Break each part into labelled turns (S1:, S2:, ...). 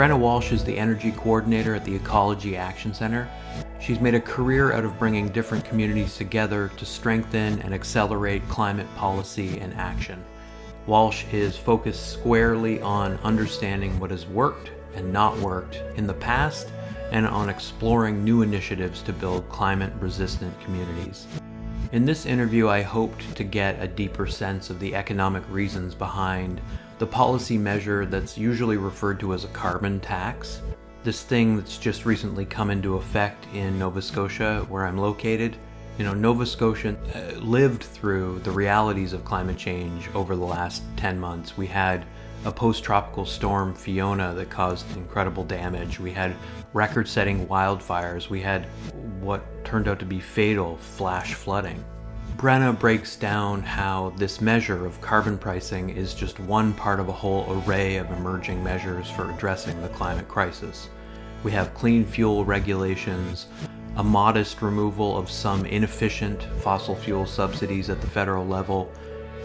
S1: Brenna Walsh is the energy coordinator at the Ecology Action Center. She's made a career out of bringing different communities together to strengthen and accelerate climate policy and action. Walsh is focused squarely on understanding what has worked and not worked in the past and on exploring new initiatives to build climate-resistant communities. In this interview, I hoped to get a deeper sense of the economic reasons behind the policy measure that's usually referred to as a carbon tax. This thing that's just recently come into effect in Nova Scotia, where I'm located. Nova Scotia lived through the realities of climate change over the last 10 months. We had a post-tropical storm, Fiona, that caused incredible damage. We had record-setting wildfires. We had what turned out to be fatal flash flooding. Brenna breaks down how this measure of carbon pricing is just one part of a whole array of emerging measures for addressing the climate crisis. We have clean fuel regulations, a modest removal of some inefficient fossil fuel subsidies at the federal level,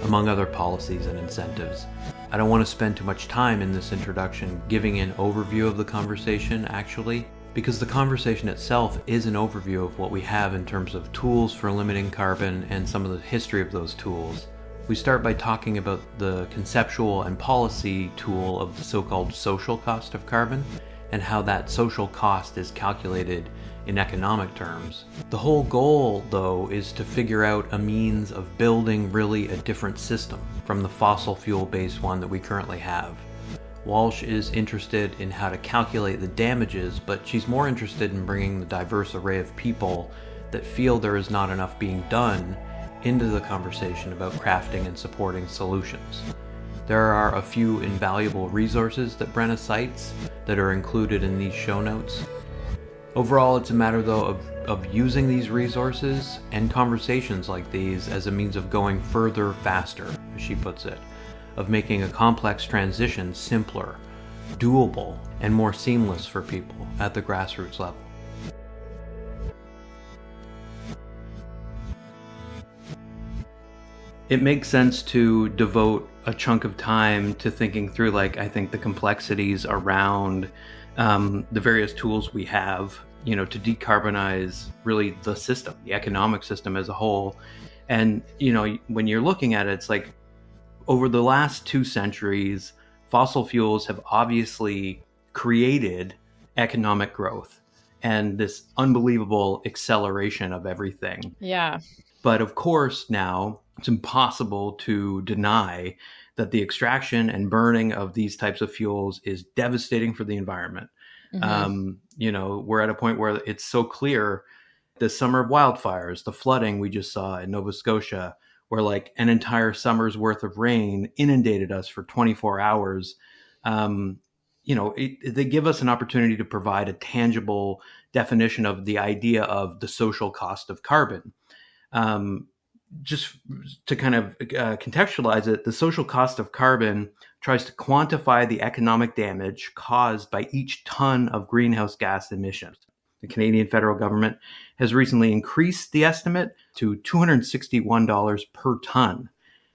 S1: among other policies and incentives. I don't want to spend too much time in this introduction giving an overview of the conversation, actually, because the conversation itself is an overview of what we have in terms of tools for limiting carbon and some of the history of those tools. We start by talking about the conceptual and policy tool of the so-called social cost of carbon and how that social cost is calculated in economic terms. The whole goal, though, is to figure out a means of building really a different system from the fossil fuel-based one that we currently have. Walsh is interested in how to calculate the damages, but she's more interested in bringing the diverse array of people that feel there is not enough being done into the conversation about crafting and supporting solutions. There are a few invaluable resources that Brenna cites that are included in these show notes. Overall, it's a matter, though, of using these resources and conversations like these as a means of going further faster, as she puts it, of making a complex transition simpler, doable, and more seamless for people at the grassroots level. It makes sense to devote a chunk of time to thinking through, I think, the complexities around the various tools we have, to decarbonize really the system, the economic system as a whole. And, when you're looking at it, it's like over the last 2 centuries, fossil fuels have obviously created economic growth and this unbelievable acceleration of everything.
S2: Yeah.
S1: But of course, now it's impossible to deny that the extraction and burning of these types of fuels is devastating for the environment. We're at a point where it's so clear. This summer of wildfires, the flooding we just saw in Nova Scotia, where an entire summer's worth of rain inundated us for 24 hours. They give us an opportunity to provide a tangible definition of the idea of the social cost of carbon. Just to kind of contextualize it, the social cost of carbon tries to quantify the economic damage caused by each ton of greenhouse gas emissions. The Canadian federal government has recently increased the estimate to $261 per ton,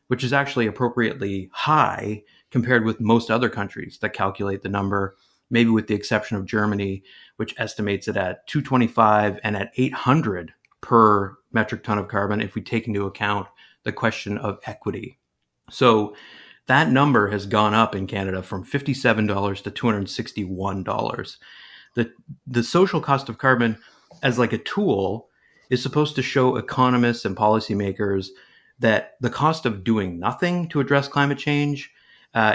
S1: which is actually appropriately high compared with most other countries that calculate the number, maybe with the exception of Germany, which estimates it at $225 and at $800 per metric ton of carbon if we take into account the question of equity. So that number has gone up in Canada from $57 to $261. The social cost of carbon as a tool is supposed to show economists and policymakers that the cost of doing nothing to address climate change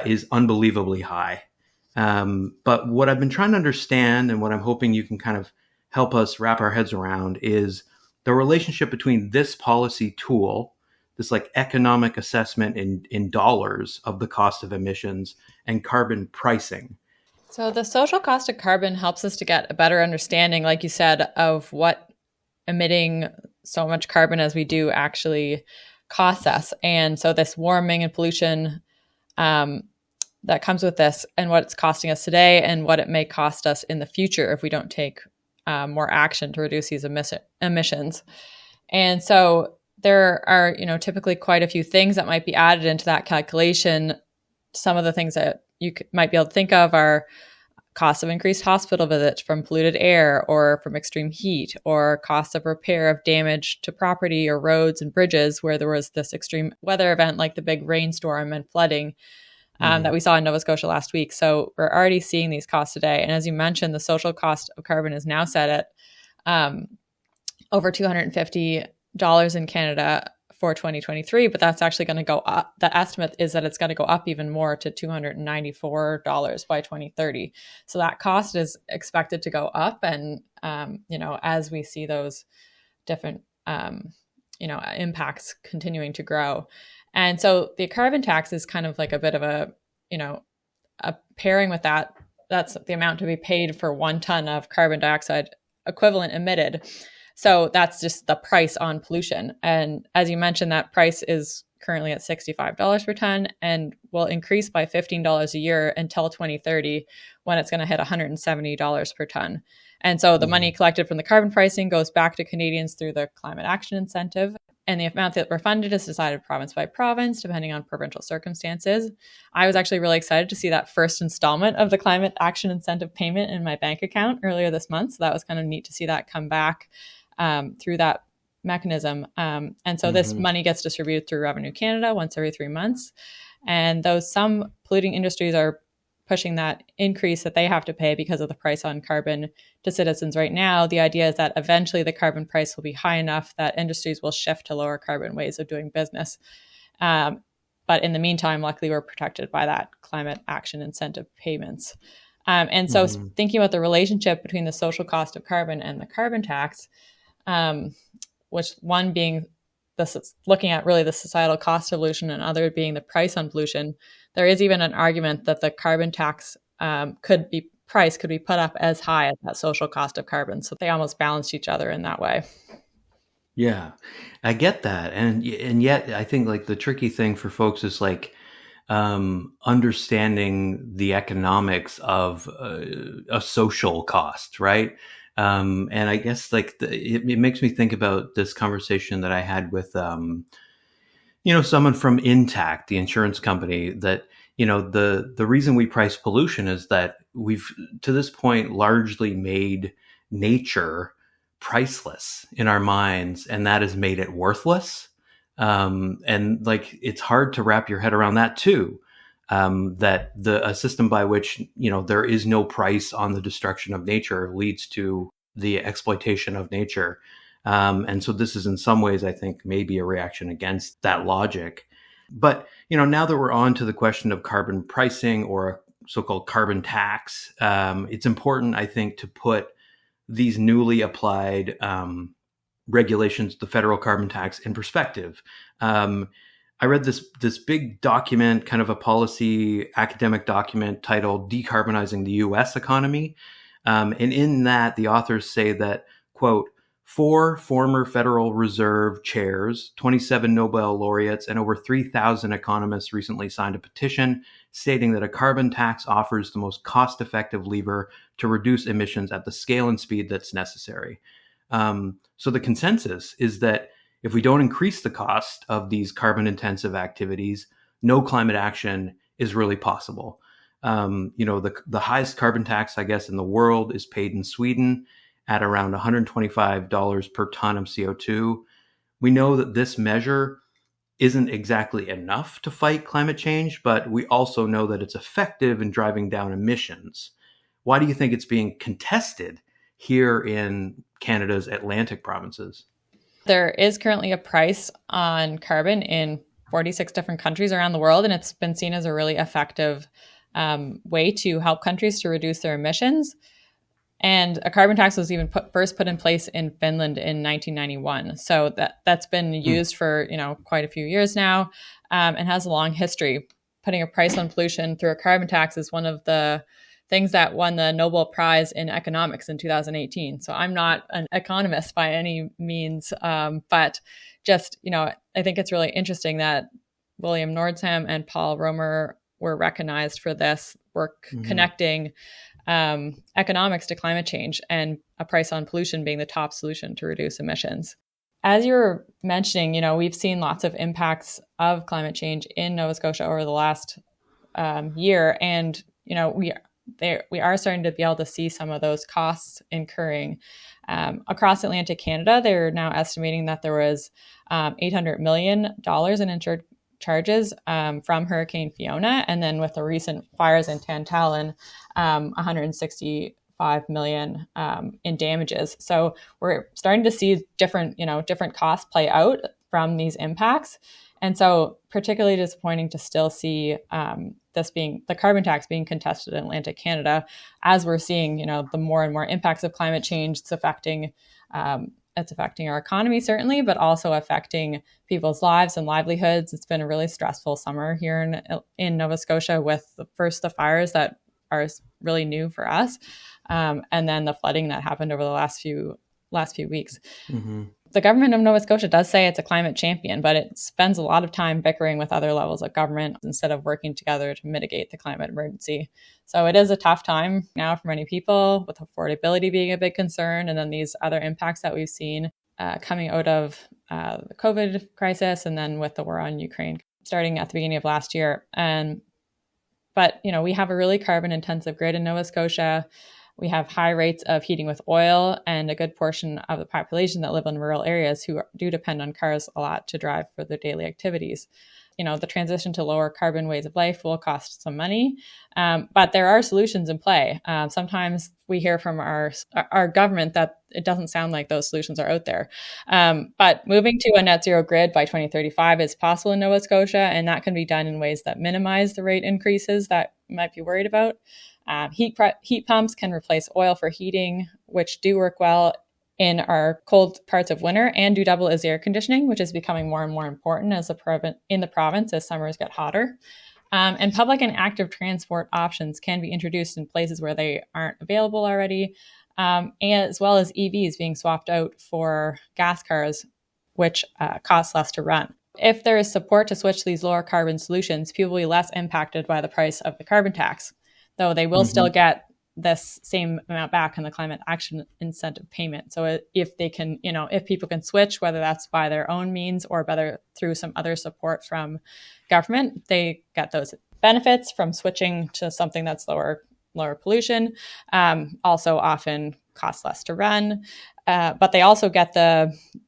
S1: is unbelievably high. But what I've been trying to understand and what I'm hoping you can kind of help us wrap our heads around is the relationship between this policy tool, this economic assessment in dollars of the cost of emissions, and carbon pricing.
S2: So the social cost of carbon helps us to get a better understanding, like you said, of what emitting so much carbon as we do actually costs us. And so this warming and pollution that comes with this and what it's costing us today and what it may cost us in the future if we don't take more action to reduce these emissions. And so there are, typically quite a few things that might be added into that calculation. Some of the things that you might be able to think of are costs of increased hospital visits from polluted air or from extreme heat, or costs of repair of damage to property or roads and bridges where there was this extreme weather event like the big rainstorm and flooding that we saw in Nova Scotia last week. So we're already seeing these costs today. And as you mentioned, the social cost of carbon is now set at over $250 in Canada for 2023, but that's actually going to go up. The estimate is that it's going to go up even more to $294 by 2030. So that cost is expected to go up. And, as we see those different, impacts continuing to grow. And so the carbon tax is kind of like a bit of a pairing with that. That's the amount to be paid for 1 ton of carbon dioxide equivalent emitted. So that's just the price on pollution. And as you mentioned, that price is currently at $65 per ton and will increase by $15 a year until 2030, when it's going to hit $170 per ton. And so the money collected from the carbon pricing goes back to Canadians through the Climate Action Incentive. And the amount that refunded is decided province by province, depending on provincial circumstances. I was actually really excited to see that first installment of the Climate Action Incentive payment in my bank account earlier this month. So that was kind of neat to see that come back through that mechanism. And so this money gets distributed through Revenue Canada once every 3 months. And though some polluting industries are pushing that increase that they have to pay because of the price on carbon to citizens right now, the idea is that eventually the carbon price will be high enough that industries will shift to lower carbon ways of doing business. But in the meantime, luckily, we're protected by that climate action incentive payments. And so thinking about the relationship between the social cost of carbon and the carbon tax, which one being looking at really the societal cost of pollution and other being the price on pollution, there is even an argument that the carbon tax could be put up as high as that social cost of carbon. So they almost balance each other in that way.
S1: Yeah, I get that. And yet I think like the tricky thing for folks is like understanding the economics of a social cost, right? And I guess like it makes me think about this conversation that I had with, someone from Intact, the insurance company, that, the reason we price pollution is that we've to this point largely made nature priceless in our minds, and that has made it worthless. And like, it's hard to wrap your head around that too. That a system by which, there is no price on the destruction of nature leads to the exploitation of nature. And so this is in some ways, I think, maybe a reaction against that logic. But, now that we're on to the question of carbon pricing or a so-called carbon tax, it's important, I think, to put these newly applied regulations, the federal carbon tax, in perspective. I read this big document, kind of a policy academic document titled Decarbonizing the U.S. Economy. And in that, the authors say that, quote, 4 former Federal Reserve chairs, 27 Nobel laureates, and over 3,000 economists recently signed a petition stating that a carbon tax offers the most cost-effective lever to reduce emissions at the scale and speed that's necessary. So the consensus is that if we don't increase the cost of these carbon-intensive activities, no climate action is really possible. The highest carbon tax, I guess, in the world is paid in Sweden at around $125 per ton of CO2. We know that this measure isn't exactly enough to fight climate change, but we also know that it's effective in driving down emissions. Why do you think it's being contested here in Canada's Atlantic provinces?
S2: There is currently a price on carbon in 46 different countries around the world, and it's been seen as a really effective way to help countries to reduce their emissions. And a carbon tax was even first put in place in Finland in 1991. So that's been used for quite a few years now, and has a long history. Putting a price on pollution through a carbon tax is one of the things that won the Nobel Prize in economics in 2018. So I'm not an economist by any means, but just, I think it's really interesting that William Nordsham and Paul Romer were recognized for this work connecting economics to climate change, and a price on pollution being the top solution to reduce emissions. As you were mentioning, we've seen lots of impacts of climate change in Nova Scotia over the last year. And, we we are starting to be able to see some of those costs incurring. Across Atlantic Canada, they're now estimating that there was $800 million in insured charges from Hurricane Fiona. And then with the recent fires in Tantallon, 165 million in damages. So we're starting to see different costs play out from these impacts. And so particularly disappointing to still see the carbon tax being contested in Atlantic Canada, as we're seeing, the more and more impacts of climate change. It's affecting our economy, certainly, but also affecting people's lives and livelihoods. It's been a really stressful summer here in Nova Scotia, with the fires that are really new for us, and then the flooding that happened over the last few weeks. Mm-hmm. The government of Nova Scotia does say it's a climate champion, but it spends a lot of time bickering with other levels of government instead of working together to mitigate the climate emergency. So it is a tough time now for many people, with affordability being a big concern, and then these other impacts that we've seen coming out of the COVID crisis, and then with the war on Ukraine starting at the beginning of last year. But we have a really carbon intensive grid in Nova Scotia. We have high rates of heating with oil, and a good portion of the population that live in rural areas who do depend on cars a lot to drive for their daily activities. The transition to lower carbon ways of life will cost some money, but there are solutions in play. Sometimes we hear from our government that it doesn't sound like those solutions are out there. But moving to a net zero grid by 2035 is possible in Nova Scotia, and that can be done in ways that minimize the rate increases that you might be worried about. Heat pumps can replace oil for heating, which do work well in our cold parts of winter, and do double as air conditioning, which is becoming more and more important in the province as summers get hotter. And public and active transport options can be introduced in places where they aren't available already, as well as EVs being swapped out for gas cars, which cost less to run. If there is support to switch to these lower carbon solutions, people will be less impacted by the price of the carbon tax, though they will still get this same amount back in the climate action incentive payment. So if they can, if people can switch, whether that's by their own means or whether through some other support from government, they get those benefits from switching to something that's lower pollution. Also often costs less to run, but they also get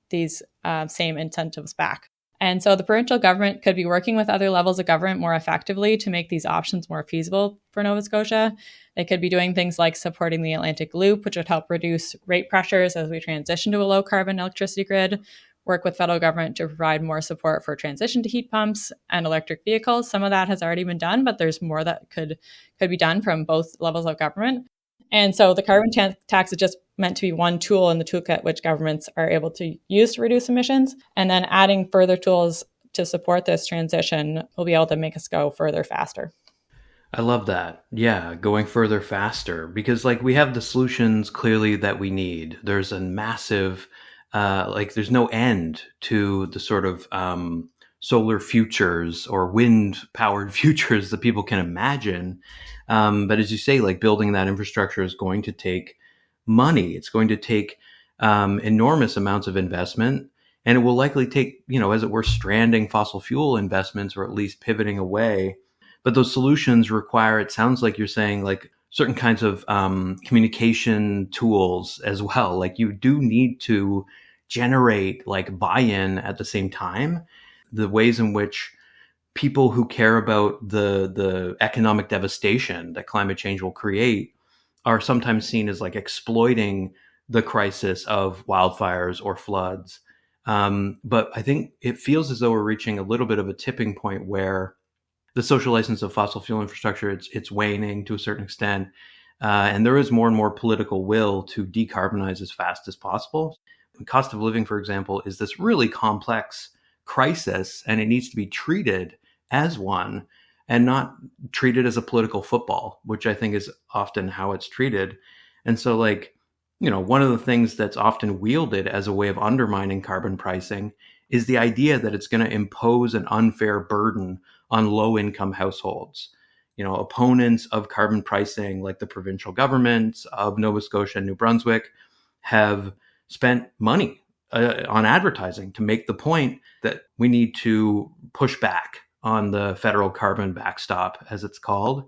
S2: these same incentives back. And so the provincial government could be working with other levels of government more effectively to make these options more feasible for Nova Scotia. They could be doing things like supporting the Atlantic Loop, which would help reduce rate pressures as we transition to a low carbon electricity grid, work with federal government to provide more support for transition to heat pumps and electric vehicles. Some of that has already been done, but there's more that could be done from both levels of government. And so the carbon tax is just meant to be one tool in the toolkit which governments are able to use to reduce emissions. And then adding further tools to support this transition will be able to make us go further faster.
S1: I love that. Yeah, going further faster, because we have the solutions clearly that we need. There's a massive, there's no end to the sort of solar futures or wind powered futures that people can imagine. But as you say, building that infrastructure is going to take money. It's going to take enormous amounts of investment, and it will likely take, as it were, stranding fossil fuel investments, or at least pivoting away. But those solutions require, it sounds like you're saying, certain kinds of communication tools as well. You do need to generate buy-in at the same time. The ways in which people who care about the economic devastation that climate change will create are sometimes seen as exploiting the crisis of wildfires or floods. But I think it feels as though we're reaching a little bit of a tipping point where the social license of fossil fuel infrastructure, it's waning to a certain extent. And there is more and more political will to decarbonize as fast as possible. The cost of living, for example, is this really complex crisis, and it needs to be treated as one and not treated as a political football, which I think is often how it's treated. And so one of the things that's often wielded as a way of undermining carbon pricing is the idea that it's going to impose an unfair burden on low-income households. Opponents of carbon pricing, like the provincial governments of Nova Scotia and New Brunswick, have spent money on advertising to make the point that we need to push back on the federal carbon backstop, as it's called.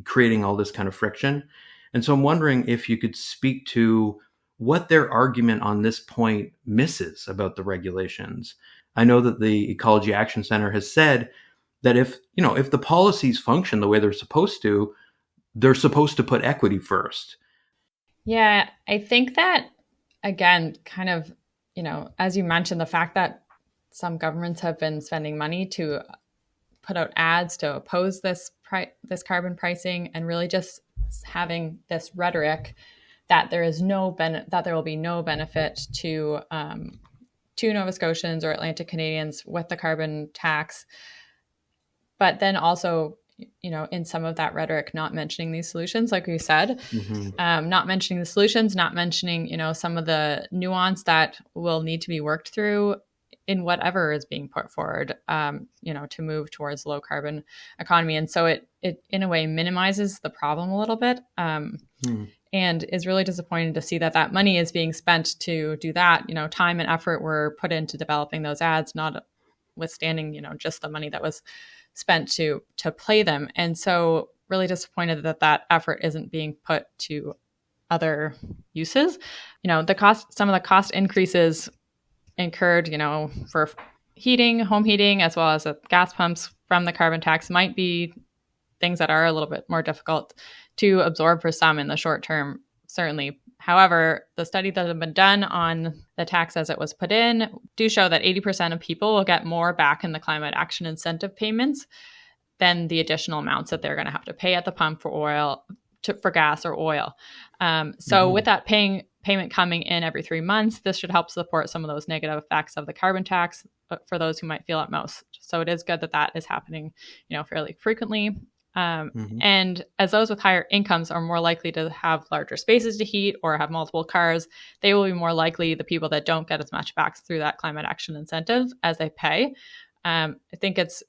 S1: creating all this kind of friction. And so I'm wondering if you could speak to what their argument on this point misses about the regulations. I know that the Ecology Action Center has said that if the policies function the way they're supposed to put equity first.
S2: Yeah, I think that, again, kind of, as you mentioned, the fact that some governments have been spending money to put out ads to oppose this carbon pricing, and really just having this rhetoric that there will be no benefit to Nova Scotians or Atlantic Canadians with the carbon tax. But then also, in some of that rhetoric, not mentioning these solutions, like we said, not mentioning the solutions, not mentioning, some of the nuance that will need to be worked through in whatever is being put forward, to move towards low carbon economy. And so it in a way minimizes the problem a little bit, and is really disappointing to see that money is being spent to do that. Time and effort were put into developing those ads, notwithstanding, just the money that was spent to play them. And so really disappointed that effort isn't being put to other uses. Some of the cost increases incurred, for heating, home heating, as well as gas pumps from the carbon tax might be things that are a little bit more difficult to absorb for some in the short term, certainly. However, the study that has been done on the tax as it was put in do show that 80% of people will get more back in the climate action incentive payments than the additional amounts that they're going to have to pay at the pump for gas or oil. With that payment coming in every 3 months, this should help support some of those negative effects of the carbon tax for those who might feel it most. So it is good that is happening, fairly frequently. And as those with higher incomes are more likely to have larger spaces to heat or have multiple cars, they will be more likely the people that don't get as much back through that climate action incentive as they pay. I think it's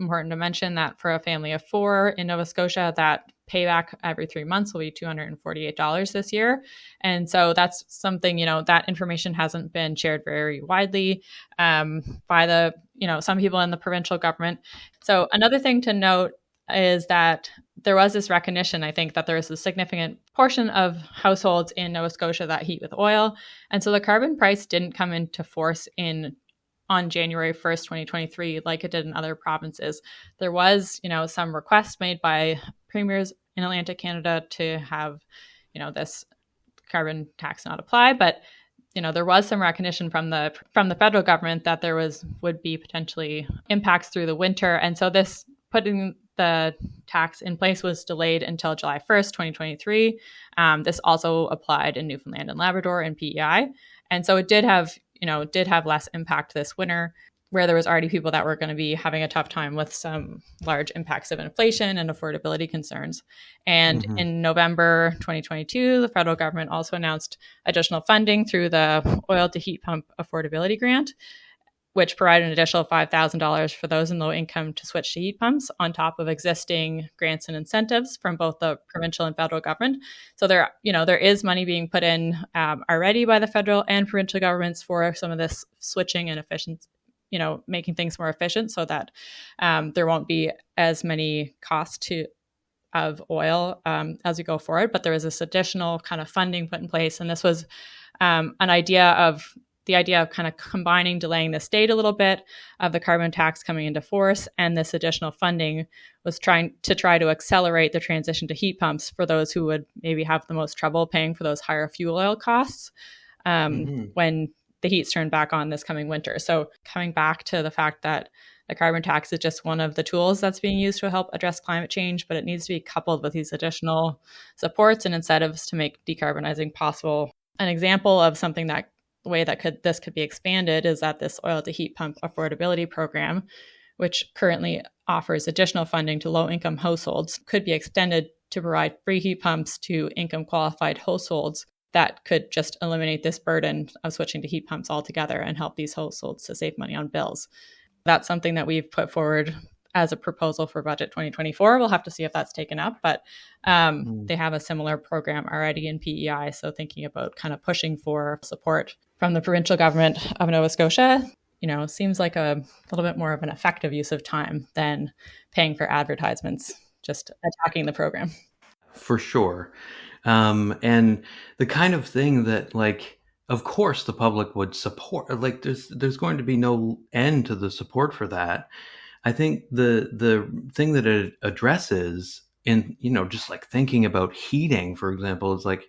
S2: important to mention that for a family of 4 in Nova Scotia, that payback every 3 months will be $248 this year. And so that's something, that information hasn't been shared very widely by some people in the provincial government. So another thing to note is that there was this recognition, I think, that there is a significant portion of households in Nova Scotia that heat with oil. And so the carbon price didn't come into force on January 1st, 2023, like it did in other provinces. There was, some requests made by premiers in Atlantic Canada to have, this carbon tax not apply. But, there was some recognition from the federal government that there would be potentially impacts through the winter. And so this putting the tax in place was delayed until July 1st, 2023. This also applied in Newfoundland and Labrador and PEI. And so it did have less impact this winter, where there was already people that were going to be having a tough time with some large impacts of inflation and affordability concerns. And in November 2022, the federal government also announced additional funding through the Oil to Heat Pump Affordability Grant, which provided an additional $5,000 for those in low income to switch to heat pumps on top of existing grants and incentives from both the provincial and federal government. So there is money being put in already by the federal and provincial governments for some of this switching and efficiency, making things more efficient so that there won't be as many costs of oil as we go forward. But there is this additional kind of funding put in place. And this was the idea of kind of delaying this date a little bit of the carbon tax coming into force. And this additional funding was try to accelerate the transition to heat pumps for those who would maybe have the most trouble paying for those higher fuel oil costs when the heat's turned back on this coming winter. So coming back to the fact that the carbon tax is just one of the tools that's being used to help address climate change, but it needs to be coupled with these additional supports and incentives to make decarbonizing possible. An example of something that the way that this could be expanded is that this oil to heat pump affordability program, which currently offers additional funding to low-income households, could be extended to provide free heat pumps to income-qualified households that could just eliminate this burden of switching to heat pumps altogether and help these households to save money on bills. That's something that we've put forward as a proposal for budget 2024. We'll have to see if that's taken up, but they have a similar program already in PEI. So thinking about kind of pushing for support from the provincial government of Nova Scotia, seems like a little bit more of an effective use of time than paying for advertisements just attacking the program.
S1: For sure. And the kind of thing that, like, of course the public would support, like there's going to be no end to the support for that. I think the thing that it addresses in, just like thinking about heating, for example, is like,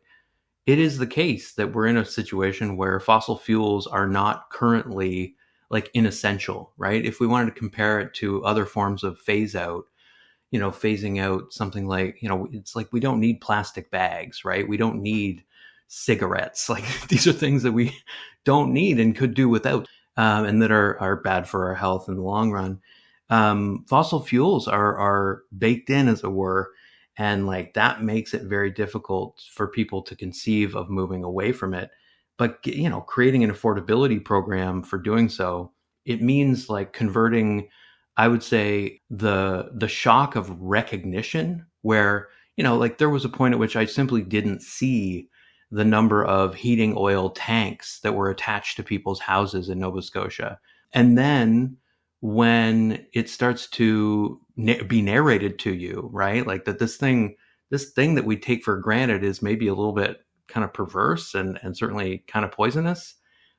S1: it is the case that we're in a situation where fossil fuels are not currently like inessential, right? If we wanted to compare it to other forms of phase out, phasing out something like, it's like we don't need plastic bags, right? We don't need cigarettes. Like these are things that we don't need and could do without, and that are bad for our health in the long run. Fossil fuels are baked in, as it were, and like that makes it very difficult for people to conceive of moving away from it. But creating an affordability program for doing so, it means like converting, I would say, the shock of recognition, where like there was a point at which I simply didn't see the number of heating oil tanks that were attached to people's houses in Nova Scotia. And then when it starts to be narrated to you, right, like that this thing that we take for granted is maybe a little bit kind of perverse and certainly kind of poisonous.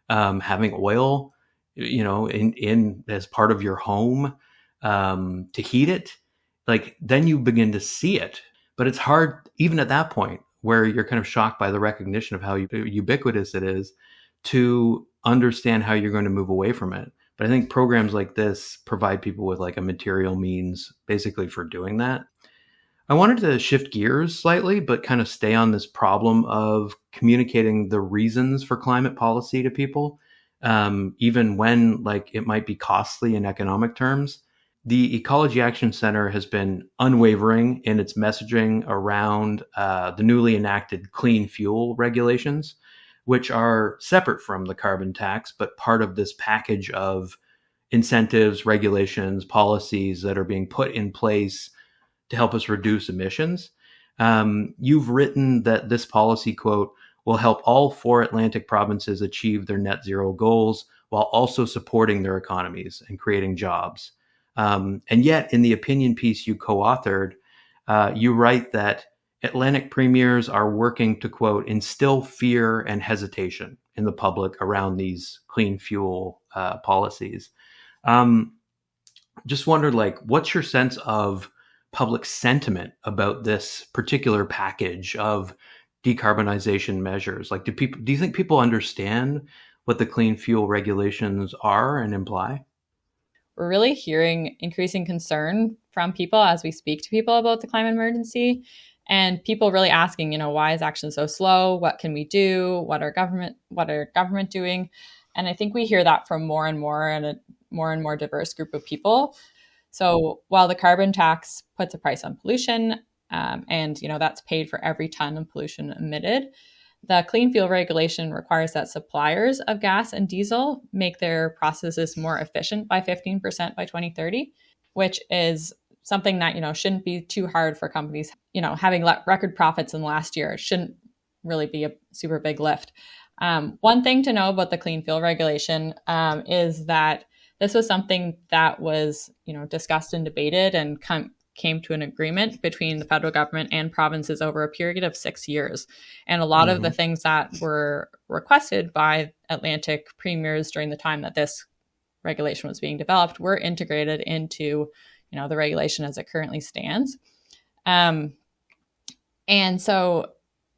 S1: Having oil, in as part of your home, to heat it, like then you begin to see it. But it's hard, even at that point, where you're kind of shocked by the recognition of how ubiquitous it is, to understand how you're going to move away from it. But I think programs like this provide people with like a material means basically for doing that. I wanted to shift gears slightly, but kind of stay on this problem of communicating the reasons for climate policy to people, even when like it might be costly in economic terms. The Ecology Action Center has been unwavering in its messaging around the newly enacted clean fuel regulations, which are separate from the carbon tax, but part of this package of incentives, regulations, policies that are being put in place to help us reduce emissions. You've written that this policy, quote, will help all 4 Atlantic provinces achieve their net zero goals while also supporting their economies and creating jobs. And yet, in the opinion piece you co-authored, you write that Atlantic premiers are working to, quote, instill fear and hesitation in the public around these clean fuel policies. Just wondered, like, what's your sense of public sentiment about this particular package of decarbonization measures? Like, do you think people understand what the clean fuel regulations are and imply?
S2: We're really hearing increasing concern from people as we speak to people about the climate emergency, and people really asking, why is action so slow? What can we do? What are government doing? And I think we hear that from more and more and a more and more diverse group of people. So while the carbon tax puts a price on pollution, and that's paid for every ton of pollution emitted, the clean fuel regulation requires that suppliers of gas and diesel make their processes more efficient by 15% by 2030, which is something that shouldn't be too hard for companies. Having record profits in the last year, it shouldn't really be a super big lift. One thing to know about the clean fuel regulation is that this was something that was discussed and debated and came to an agreement between the federal government and provinces over a period of 6 years. And a lot of the things that were requested by Atlantic premiers during the time that this regulation was being developed were integrated into the regulation as it currently stands. And so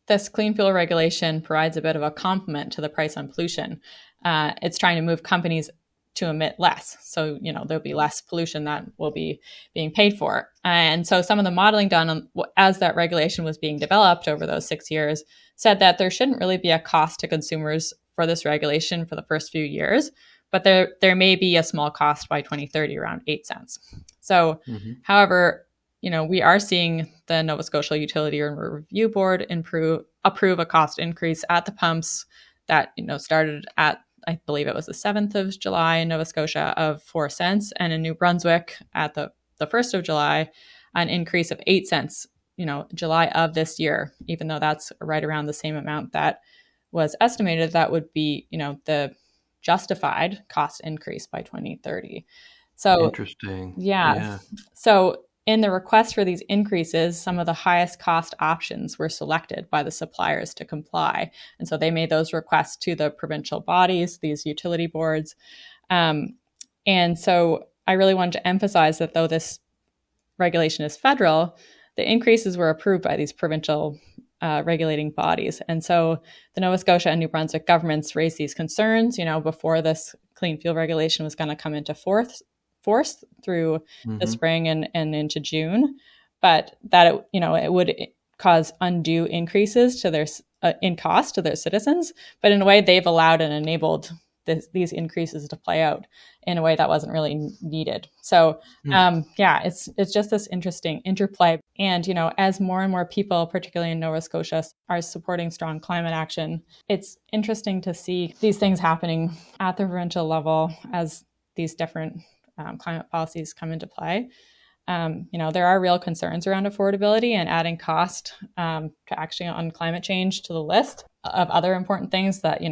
S2: this clean fuel regulation provides a bit of a complement to the price on pollution. It's trying to move companies to emit less. So, there'll be less pollution that will be being paid for. And so some of the modeling done as that regulation was being developed over those 6 years said that there shouldn't really be a cost to consumers for this regulation for the first few years, but there may be a small cost by 2030, around 8 cents. So, however, we are seeing the Nova Scotia Utility Review Board approve a cost increase at the pumps that, started at, I believe it was the 7th of July in Nova Scotia, of 4 cents, and in New Brunswick at the 1st of July, an increase of 8 cents, July of this year, even though that's right around the same amount that was estimated that would be, the justified cost increase by 2030. So
S1: Interesting.
S2: yeah. So in the request for these increases, some of the highest cost options were selected by the suppliers to comply. And so they made those requests to the provincial bodies, these utility boards. And so I really wanted to emphasize that though this regulation is federal, the increases were approved by these provincial regulating bodies. And so the Nova Scotia and New Brunswick governments raised these concerns, before this clean fuel regulation was going to come into force through the spring and into June, but that it would cause undue increases to their in cost to their citizens. But in a way, they've allowed and enabled these increases to play out in a way that wasn't really needed. So it's just this interesting interplay. And, as more and more people, particularly in Nova Scotia, are supporting strong climate action, it's interesting to see these things happening at the provincial level as these different climate policies come into play. There are real concerns around affordability and adding cost to action on climate change to the list of other important things that,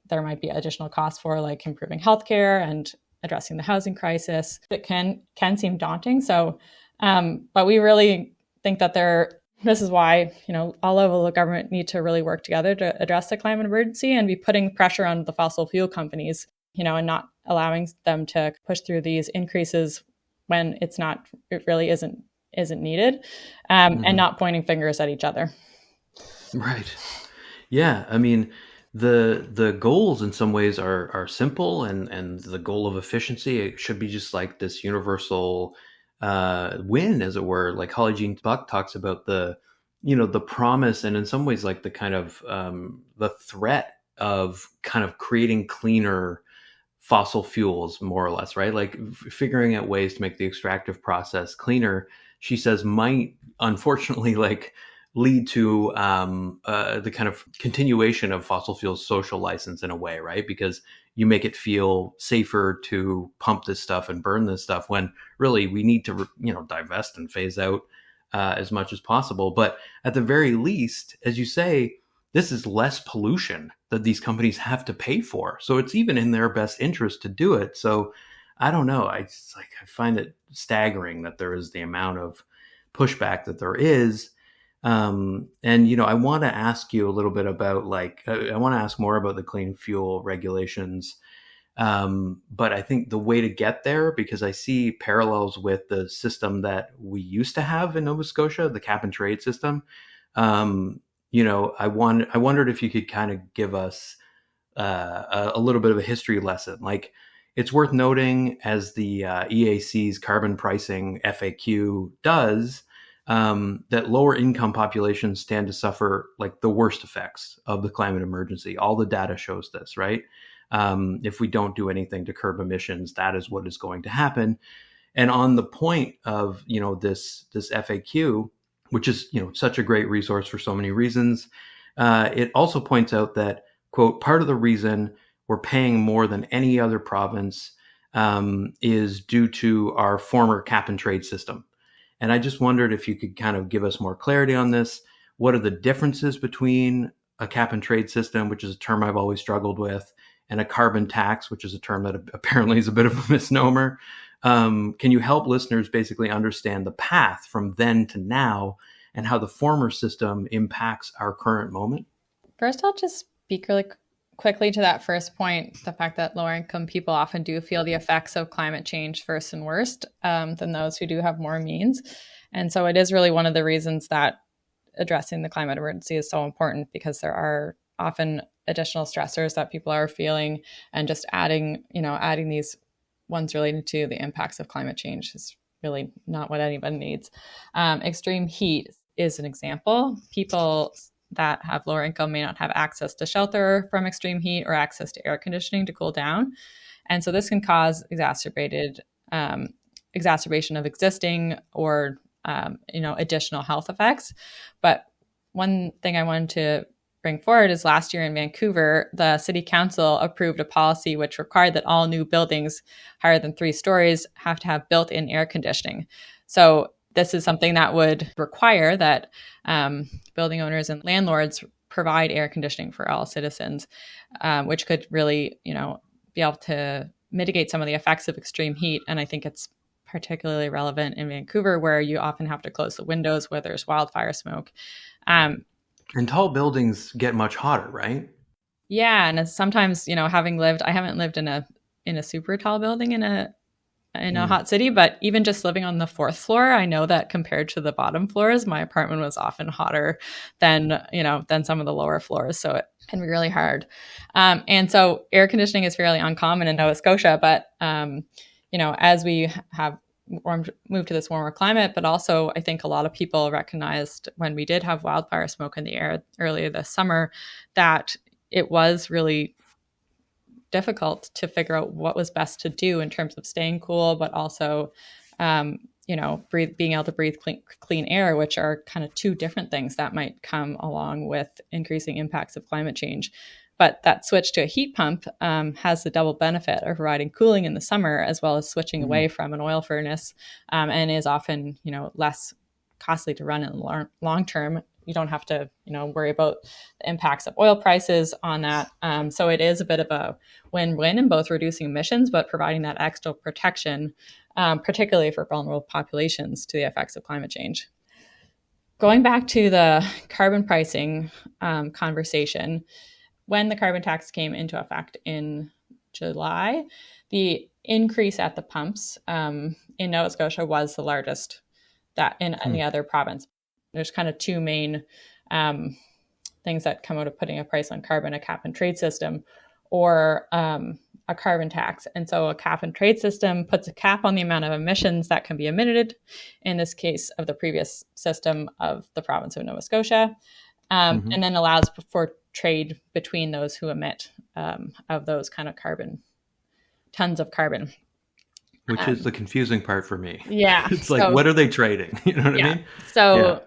S2: there might be additional costs for, like improving healthcare and addressing the housing crisis. It can seem daunting. So, but we really think that this is why, all levels of government need to really work together to address the climate emergency and be putting pressure on the fossil fuel companies, and not allowing them to push through these increases when it really isn't needed, and not pointing fingers at each other.
S1: Right. Yeah. I mean, the goals in some ways are simple, and the goal of efficiency, it should be just like this universal win, as it were. Like Holly Jean Buck talks about the promise, and in some ways like the kind of the threat of kind of creating cleaner fossil fuels, more or less, right? Like figuring out ways to make the extractive process cleaner, she says, might unfortunately lead to the kind of continuation of fossil fuels social license in a way, right? Because you make it feel safer to pump this stuff and burn this stuff when really we need to, divest and phase out as much as possible. But at the very least, as you say, this is less pollution that these companies have to pay for. So it's even in their best interest to do it. So I don't know. I find it staggering that there is the amount of pushback that there is. And, I want to ask you a little bit about I want to ask more about the clean fuel regulations. But I think the way to get there, because I see parallels with the system that we used to have in Nova Scotia, the cap and trade system. I wondered if you could kind of give us a little bit of a history lesson. Like, it's worth noting, as the EAC's carbon pricing FAQ does, that lower income populations stand to suffer like the worst effects of the climate emergency. All the data shows this, right? If we don't do anything to curb emissions, that is what is going to happen. And on the point of, this FAQ, which is, such a great resource for so many reasons, it also points out that, quote, part of the reason we're paying more than any other province is due to our former cap and trade system. And I just wondered if you could kind of give us more clarity on this. What are the differences between a cap and trade system, which is a term I've always struggled with, and a carbon tax, which is a term that apparently is a bit of a misnomer? Can you help listeners basically understand the path from then to now and how the former system impacts our current moment?
S2: First, I'll just speak really quickly to that first point, the fact that lower income people often do feel the effects of climate change first and worst than those who do have more means. And so it is really one of the reasons that addressing the climate emergency is so important, because there are often additional stressors that people are feeling, and just adding these ones related to the impacts of climate change is really not what anybody needs. Extreme heat is an example. People that have lower income may not have access to shelter from extreme heat or access to air conditioning to cool down. And so this can cause exacerbation of existing or additional health effects. But one thing I wanted to bring forward is last year in Vancouver, the city council approved a policy which required that all new buildings higher than 3 stories have to have built-in air conditioning. So this is something that would require that building owners and landlords provide air conditioning for all citizens, which could really, be able to mitigate some of the effects of extreme heat. And I think it's particularly relevant in Vancouver, where you often have to close the windows where there's wildfire smoke.
S1: And tall buildings get much hotter, right?
S2: Yeah, and it's sometimes, I haven't lived in a super tall building in a hot city, but even just living on the fourth floor, I know that compared to the bottom floors, my apartment was often hotter than some of the lower floors. So it can be really hard. And so air conditioning is fairly uncommon in Nova Scotia, but as we have moved to this warmer climate, but also I think a lot of people recognized when we did have wildfire smoke in the air earlier this summer that it was really difficult to figure out what was best to do in terms of staying cool, but also, being able to breathe clean air, which are kind of two different things that might come along with increasing impacts of climate change. But that switch to a heat pump has the double benefit of providing cooling in the summer, as well as switching away from an oil furnace, and is often, less costly to run in the long term. You don't have to, worry about the impacts of oil prices on that. So it is a bit of a win-win in both reducing emissions, but providing that extra protection, particularly for vulnerable populations to the effects of climate change. Going back to the carbon pricing conversation, when the carbon tax came into effect in July, the increase at the pumps in Nova Scotia was the largest that in any other province. There's kind of two main things that come out of putting a price on carbon: a cap and trade system or a carbon tax. And so a cap and trade system puts a cap on the amount of emissions that can be emitted, in this case of the previous system of the province of Nova Scotia, and then allows for trade between those who emit of those kind of tons of carbon.
S1: Which is the confusing part for me.
S2: Yeah.
S1: It's like, what are they trading? You know what I mean?
S2: So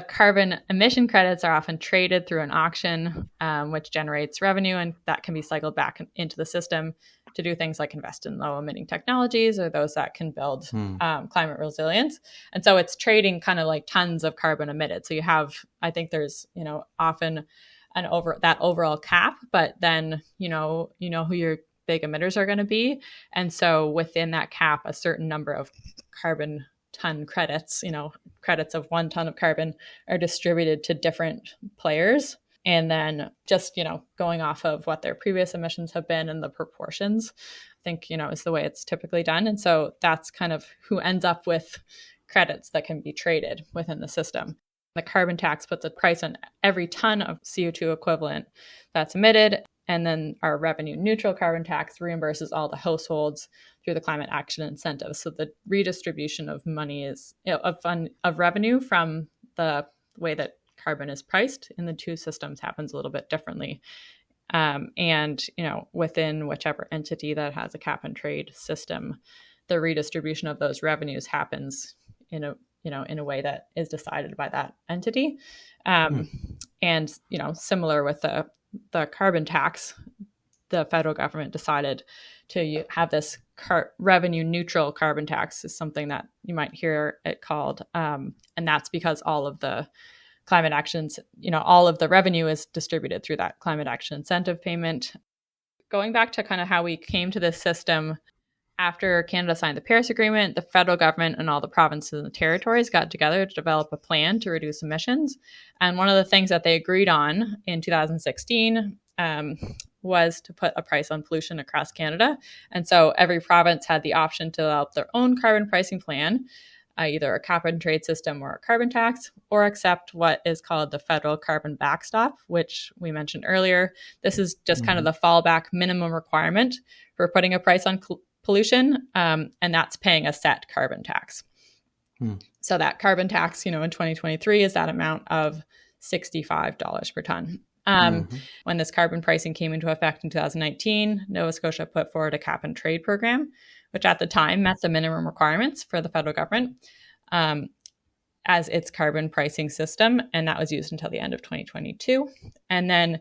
S2: carbon emission credits are often traded through an auction, which generates revenue, and that can be cycled back into the system to do things like invest in low emitting technologies or those that can build climate resilience. And so it's trading kind of like tons of carbon emitted. So you have, I think there's, often that overall cap, but then, who your big emitters are going to be. And so within that cap, a certain number of carbon ton credits, credits of 1 ton of carbon are distributed to different players. And then just, going off of what their previous emissions have been and the proportions, I think, is the way it's typically done. And so that's kind of who ends up with credits that can be traded within the system. The carbon tax puts a price on every ton of CO2 equivalent that's emitted. And then our revenue neutral carbon tax reimburses all the households through the climate action incentive. So the redistribution of money is of revenue from the way that carbon is priced in the two systems happens a little bit differently. And within whichever entity that has a cap and trade system, the redistribution of those revenues happens in a way that is decided by that entity. And similar with the carbon tax, the federal government decided to have this revenue neutral carbon tax, is something that you might hear it called. And that's because all of the climate actions, all of the revenue is distributed through that climate action incentive payment. Going back to kind of how we came to this system, after Canada signed the Paris Agreement, the federal government and all the provinces and the territories got together to develop a plan to reduce emissions. And one of the things that they agreed on in 2016 was to put a price on pollution across Canada. And so every province had the option to develop their own carbon pricing plan, either a cap and trade system or a carbon tax, or accept what is called the federal carbon backstop, which we mentioned earlier. This is just kind of the fallback minimum requirement for putting a price on pollution, and that's paying a set carbon tax. So that carbon tax, in 2023 is that amount of $65 per ton. When this carbon pricing came into effect in 2019, Nova Scotia put forward a cap and trade program, which at the time met the minimum requirements for the federal government as its carbon pricing system, and that was used until the end of 2022. And then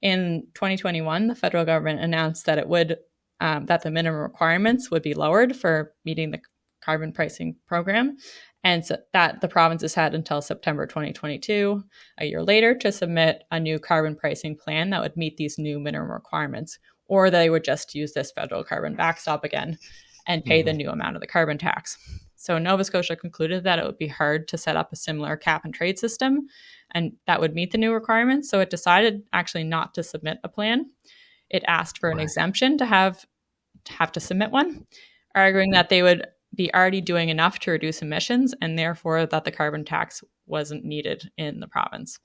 S2: in 2021, the federal government announced that it would that the minimum requirements would be lowered for meeting the carbon pricing program, and so that the provinces had until September 2022, a year later, to submit a new carbon pricing plan that would meet these new minimum requirements, or they would just use this federal carbon backstop again. and pay the new amount of the carbon tax. So Nova Scotia concluded that it would be hard to set up a similar cap and trade system, and that would meet the new requirements. So it decided actually not to submit a plan. It asked for an exemption to have to submit one, arguing that they would be already doing enough to reduce emissions and therefore that the carbon tax wasn't needed in the province.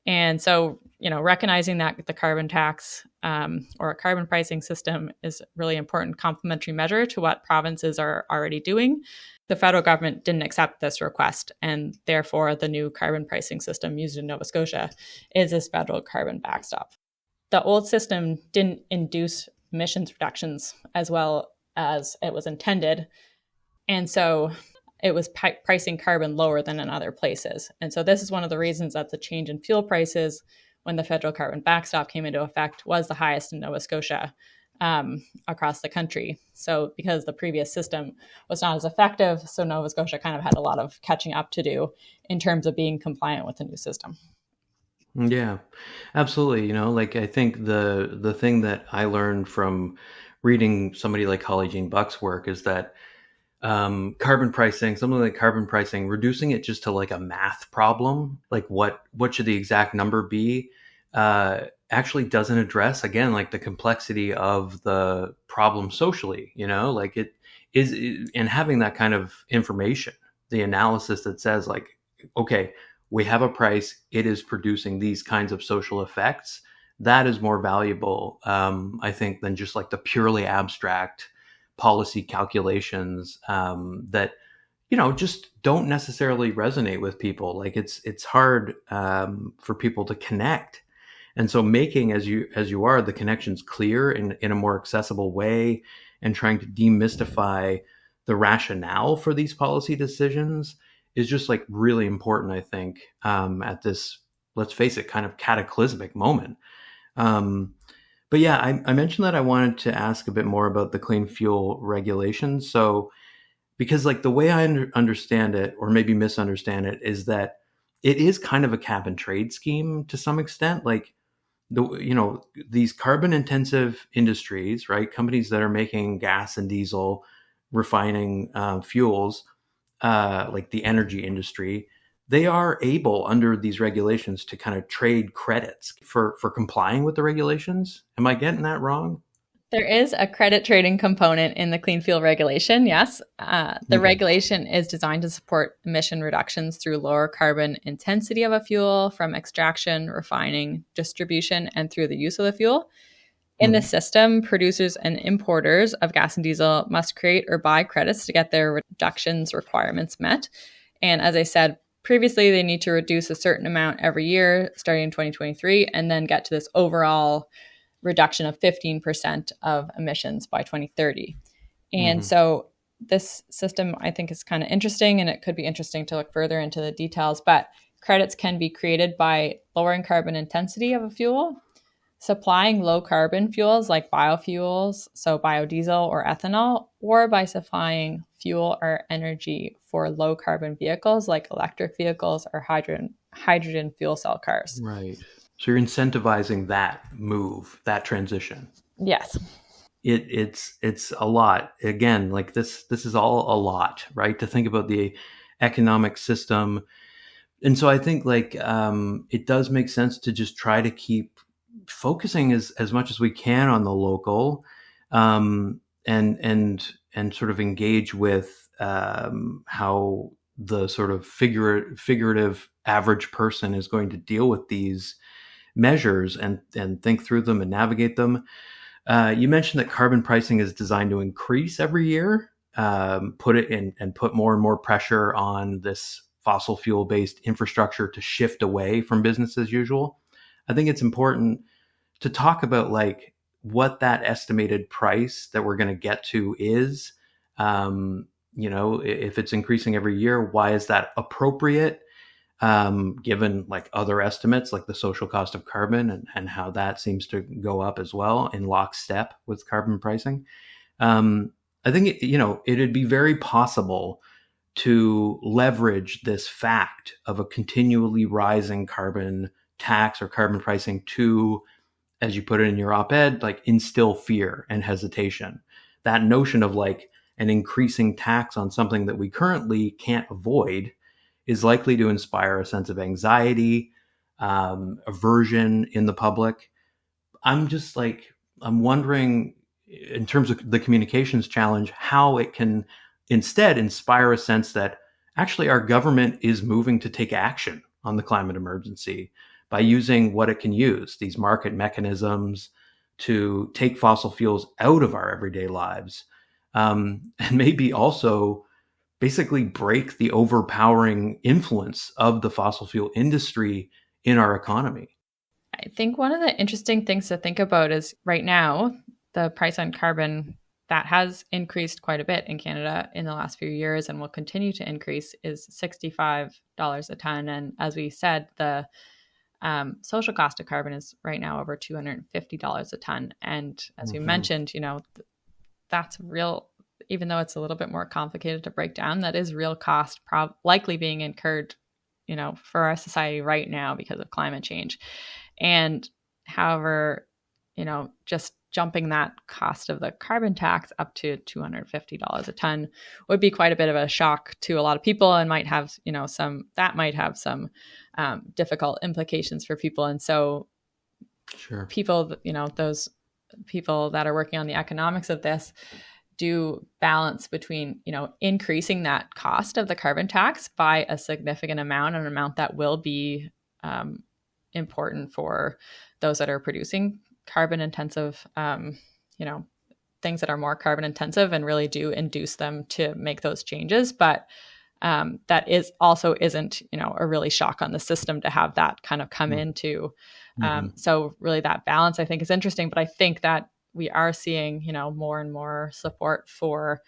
S2: And so, recognizing that the carbon tax or a carbon pricing system is a really important complementary measure to what provinces are already doing, the federal government didn't accept this request. And therefore, the new carbon pricing system used in Nova Scotia is this federal carbon backstop. The old system didn't induce emissions reductions as well as it was intended. And so it was pricing carbon lower than in other places. And so this is one of the reasons that the change in fuel prices when the federal carbon backstop came into effect was the highest in Nova Scotia across the country. So because the previous system was not as effective, so Nova Scotia kind of had a lot of catching up to do in terms of being compliant with the new system.
S1: Yeah, absolutely. I think the thing that I learned from reading somebody like Holly Jean Buck's work is that carbon pricing, something like carbon pricing, reducing it just to like a math problem, like what should the exact number be, actually doesn't address, again, like the complexity of the problem socially, like it is, and having that kind of information, the analysis that says like, okay, we have a price, it is producing these kinds of social effects. That is more valuable, I think, than just like the purely abstract policy calculations that just don't necessarily resonate with people. Like it's hard for people to connect, and so making as you are the connections clear in a more accessible way, and trying to demystify the rationale for these policy decisions is just like really important, I think, at this, let's face it, kind of cataclysmic moment. But yeah, I mentioned that I wanted to ask a bit more about the clean fuel regulations. So, because like the way I understand it, or maybe misunderstand it, is that it is kind of a cap and trade scheme to some extent. Like these carbon intensive industries, right? Companies that are making gas and diesel, refining fuels, like the energy industry, they are able under these regulations to kind of trade credits for complying with the regulations. Am I getting that wrong?
S2: There is a credit trading component in the clean fuel regulation, yes. The regulation is designed to support emission reductions through lower carbon intensity of a fuel from extraction, refining, distribution, and through the use of the fuel. In the system, producers and importers of gas and diesel must create or buy credits to get their reductions requirements met. And as I said previously, they need to reduce a certain amount every year starting in 2023 and then get to this overall reduction of 15% of emissions by 2030. And so this system, I think, is kind of interesting, and it could be interesting to look further into the details. But credits can be created by lowering carbon intensity of a fuel, supplying low carbon fuels like biofuels, so biodiesel or ethanol, or by supplying fuel or energy for low carbon vehicles like electric vehicles or hydrogen fuel cell cars.
S1: Right. So you're incentivizing that move, that transition.
S2: Yes.
S1: It's a lot. Again, like this is all a lot, right? To think about the economic system. And so I think like it does make sense to just try to keep focusing as much as we can on the local, and sort of engage with how the sort of figurative average person is going to deal with these measures and think through them and navigate them. You mentioned that carbon pricing is designed to increase every year, put it in and put more and more pressure on this fossil fuel based infrastructure to shift away from business as usual. I think it's important to talk about like what that estimated price that we're going to get to is. If it's increasing every year, why is that appropriate? Given like other estimates, like the social cost of carbon and how that seems to go up as well in lockstep with carbon pricing. I think, it'd be very possible to leverage this fact of a continually rising carbon tax or carbon pricing to, as you put it in your op-ed, like instill fear and hesitation. That notion of like and increasing tax on something that we currently can't avoid is likely to inspire a sense of anxiety, aversion in the public. I'm wondering, in terms of the communications challenge, how it can instead inspire a sense that actually our government is moving to take action on the climate emergency by using what it can use, these market mechanisms to take fossil fuels out of our everyday lives, and maybe also basically break the overpowering influence of the fossil fuel industry in our economy.
S2: I think one of the interesting things to think about is right now, the price on carbon that has increased quite a bit in Canada in the last few years and will continue to increase is $65 a ton. And as we said, the social cost of carbon is right now over $250 a ton. And as we mentioned, that's real, even though it's a little bit more complicated to break down, that is real cost likely being incurred, for our society right now because of climate change. And however, just jumping that cost of the carbon tax up to $250 a ton would be quite a bit of a shock to a lot of people and might have, some difficult implications for people. And so people, those people that are working on the economics of this do balance between, increasing that cost of the carbon tax by a significant amount, an amount that will be important for those that are producing carbon intensive, things that are more carbon intensive and really do induce them to make those changes. But that isn't, a really shock on the system to have that kind of come into. So really that balance I think is interesting, but I think that we are seeing, more and more support for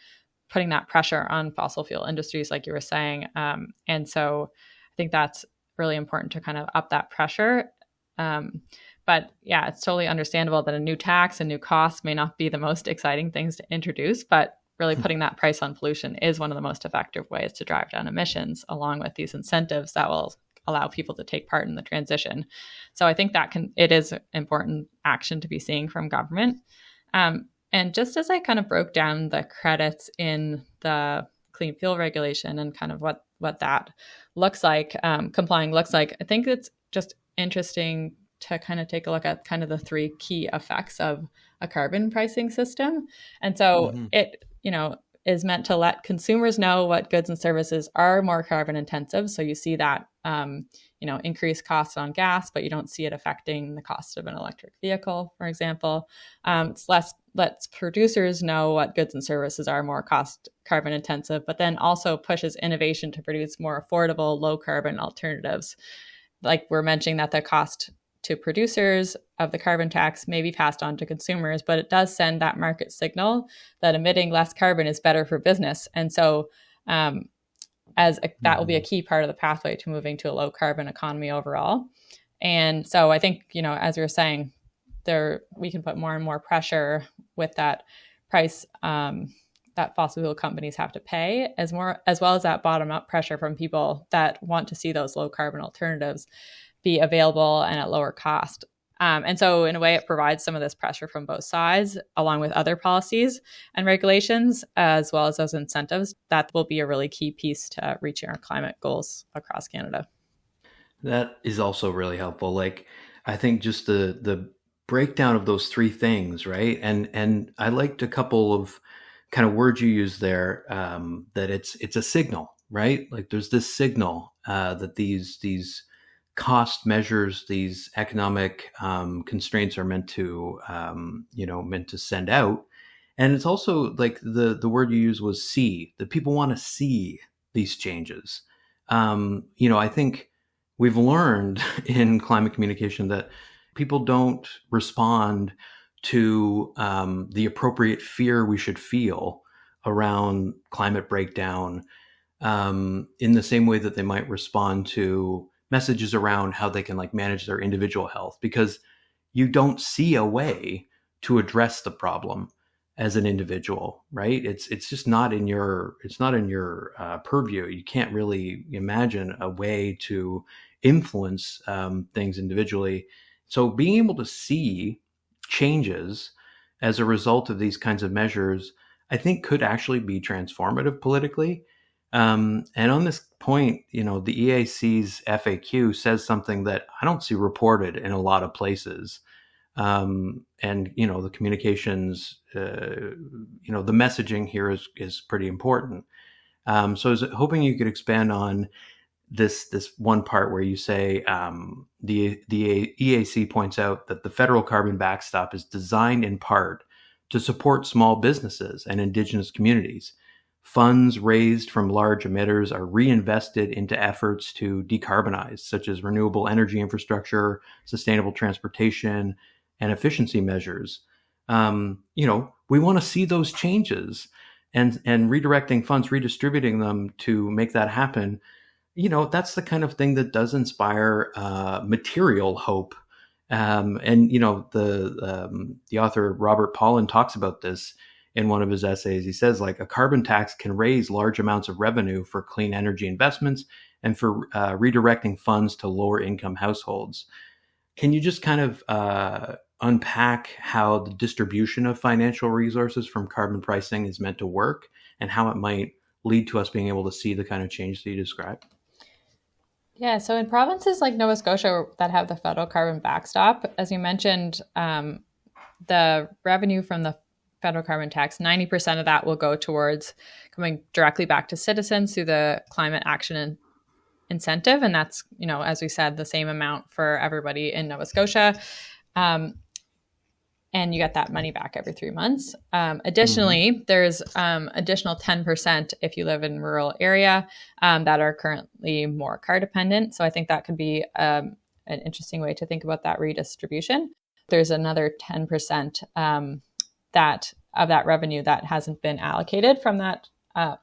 S2: putting that pressure on fossil fuel industries, like you were saying. And so I think that's really important to kind of up that pressure. But yeah, it's totally understandable that a new tax and new costs may not be the most exciting things to introduce, but really putting that price on pollution is one of the most effective ways to drive down emissions, along with these incentives that will allow people to take part in the transition. So I think it is important action to be seeing from government. And just as I kind of broke down the credits in the clean fuel regulation and kind of what that looks like, complying looks like, I think it's just interesting to kind of take a look at kind of the three key effects of a carbon pricing system. And so it, is meant to let consumers know what goods and services are more carbon intensive. So you see that, increased costs on gas, but you don't see it affecting the cost of an electric vehicle, for example. Lets producers know what goods and services are more carbon intensive, but then also pushes innovation to produce more affordable, low carbon alternatives. Like we're mentioning that the cost to producers of the carbon tax may be passed on to consumers, but it does send that market signal that emitting less carbon is better for business. And so that will be a key part of the pathway to moving to a low carbon economy overall. And so I think, as we were saying, we can put more and more pressure with that price that fossil fuel companies have to pay, as well as that bottom up pressure from people that want to see those low carbon alternatives be available and at lower cost. And so in a way, it provides some of this pressure from both sides, along with other policies and regulations, as well as those incentives. That will be a really key piece to reaching our climate goals across Canada.
S1: That is also really helpful. Like, I think just the breakdown of those three things, right? And I liked a couple of kind of words you used there, that it's a signal, right? Like there's this signal that these cost measures, these economic constraints are meant to send out. And it's also like the word you used was see, that people want to see these changes. I think we've learned in climate communication that people don't respond to the appropriate fear we should feel around climate breakdown in the same way that they might respond to messages around how they can manage their individual health, because you don't see a way to address the problem as an individual, right? It's just not in your purview. You can't really imagine a way to influence things individually. So being able to see changes as a result of these kinds of measures, I think could actually be transformative politically. And on this point, the EAC's FAQ says something that I don't see reported in a lot of places. And the communications, the messaging here is pretty important. So I was hoping you could expand on this one part where you say the EAC points out that the federal carbon backstop is designed in part to support small businesses and indigenous communities. Funds raised from large emitters are reinvested into efforts to decarbonize, such as renewable energy infrastructure, sustainable transportation, and efficiency measures. We want to see those changes, and redirecting funds, redistributing them to make that happen. That's the kind of thing that does inspire material hope. And the author Robert Pollin talks about this in one of his essays. He says, like, a carbon tax can raise large amounts of revenue for clean energy investments and for redirecting funds to lower income households. Can you just kind of unpack how the distribution of financial resources from carbon pricing is meant to work and how it might lead to us being able to see the kind of change that you described?
S2: Yeah, so in provinces like Nova Scotia that have the federal carbon backstop, as you mentioned, the revenue from the federal carbon tax, 90% of that will go towards coming directly back to citizens through the climate action incentive. And that's, as we said, the same amount for everybody in Nova Scotia. And you get that money back every 3 months. Additionally, there's additional 10% if you live in rural area that are currently more car dependent. So I think that could be an interesting way to think about that redistribution. There's another 10% that of that revenue that hasn't been allocated from that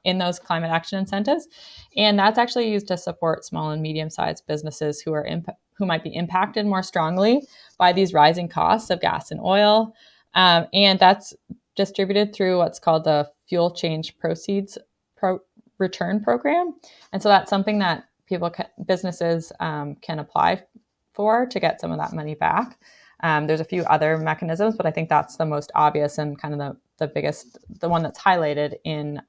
S2: in those climate action incentives, and that's actually used to support small and medium-sized businesses who might be impacted more strongly by these rising costs of gas and oil, and that's distributed through what's called the Fuel Change Proceeds Return Program, and so that's something that businesses can apply for to get some of that money back. There's a few other mechanisms, but I think that's the most obvious and kind of the biggest, the one that's highlighted in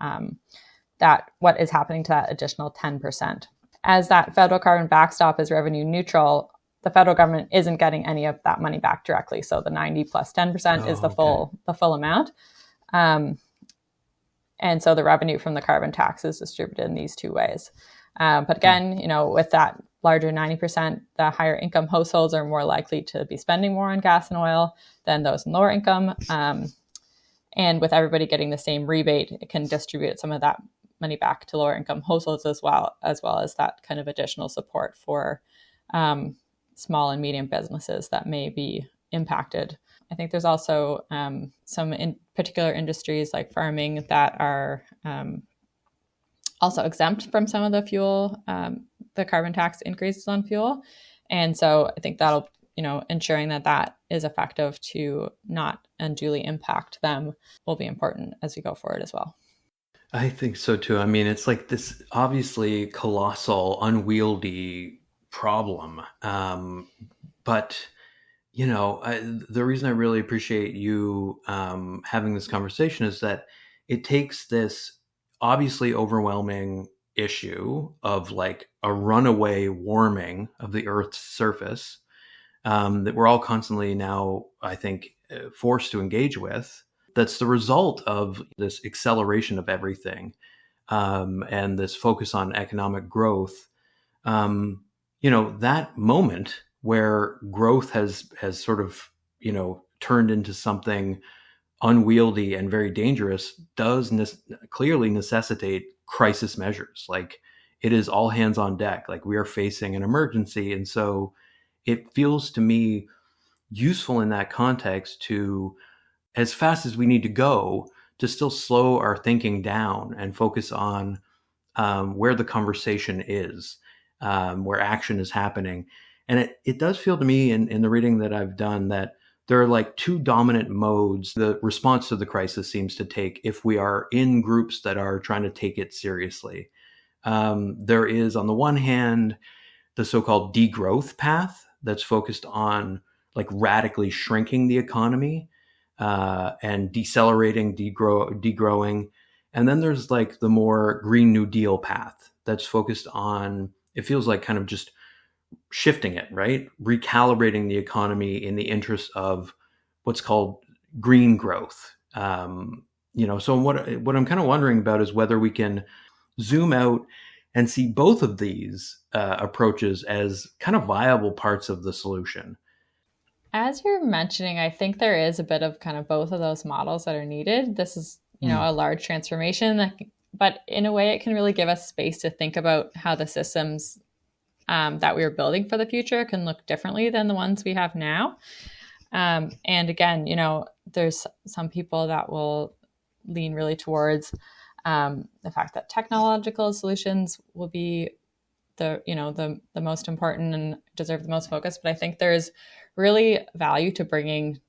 S2: that what is happening to that additional 10%. As that federal carbon backstop is revenue neutral, the federal government isn't getting any of that money back directly. So the 90 plus 10% is the full amount. And so the revenue from the carbon tax is distributed in these two ways. But again, with that larger 90%, the higher income households are more likely to be spending more on gas and oil than those in lower income. And with everybody getting the same rebate, it can distribute some of that money back to lower income households as well as that kind of additional support for small and medium businesses that may be impacted. I think there's also some in particular industries like farming that are also exempt from some of the carbon tax increases on fuel. And so I think that'll, ensuring that is effective to not unduly impact them will be important as we go forward as well.
S1: I think so too. I mean, it's like this obviously colossal, unwieldy problem. But the reason I really appreciate you having this conversation is that it takes this obviously overwhelming issue of like a runaway warming of the Earth's surface that we're all constantly now, I think, forced to engage with. That's the result of this acceleration of everything and this focus on economic growth. That moment where growth has sort of, turned into something unwieldy and very dangerous does clearly necessitate crisis measures. Like, it is all hands on deck. Like, we are facing an emergency. And so it feels to me useful in that context to, as fast as we need to go, to still slow our thinking down and focus on where the conversation is, where action is happening. And it does feel to me in the reading that I've done that there are like two dominant modes the response to the crisis seems to take if we are in groups that are trying to take it seriously. There is, on the one hand, the so-called degrowth path that's focused on like radically shrinking the economy, and decelerating, degrowing. And then there's like the more Green New Deal path that's focused on, it feels like kind of just shifting it, right? Recalibrating the economy in the interest of what's called green growth. So what I'm kind of wondering about is whether we can zoom out and see both of these approaches as kind of viable parts of the solution.
S2: As you're mentioning, I think there is a bit of kind of both of those models that are needed. This is,
S1: Mm.
S2: a large transformation, but in a way, it can really give us space to think about how the systems that we are building for the future can look differently than the ones we have now. And again, there's some people that will lean really towards the fact that technological solutions will be the most important and deserve the most focus. But I think there's really value to bringing